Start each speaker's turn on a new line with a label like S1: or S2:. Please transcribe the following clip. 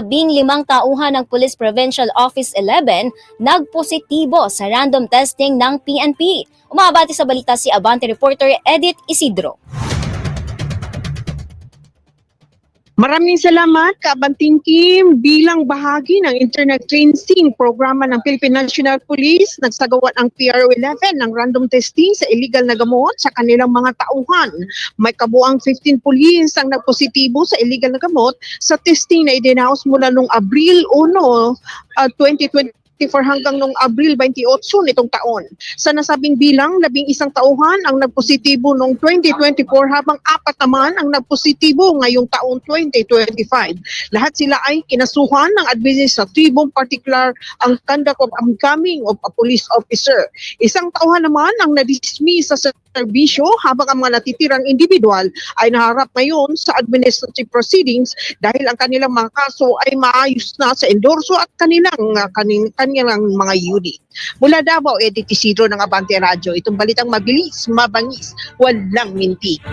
S1: 15 tauhan ng Police Provincial Office 11 nagpositibo sa random testing ng PNP. Umabati sa balita si Abante reporter Edith Isidro.
S2: Maraming salamat, Kaabanting Kim. Bilang bahagi ng internet tracing programa ng Philippine National Police, nagsagawa ang PRO-11 ng random testing sa illegal na gamot sa kanilang mga tauhan. May kabuang 15 police ang nagpositibo sa illegal na gamot sa testing na idinaos mula noong Abril 1, 2024 hanggang noong Abril 28 nitong taon. Sa nasabing bilang, 11 tauhan ang nagpositibo noong 2024 habang 4 naman ang nagpositibo ngayong taong 2025. Lahat sila ay kinasuhan ng administratibong particular ang conduct of unbecoming of a police officer. Isang tauhan naman ang nadismiss sa serbisyo habang ang mga natitirang individual ay naharap ngayon sa administrative proceedings dahil ang kanilang mga kaso ay maayos na sa endorso at kanilang mga unit. Mula Davao, Edith Isidro ng Abante Radio. Itong balitang mabilis, mabangis, walang minti.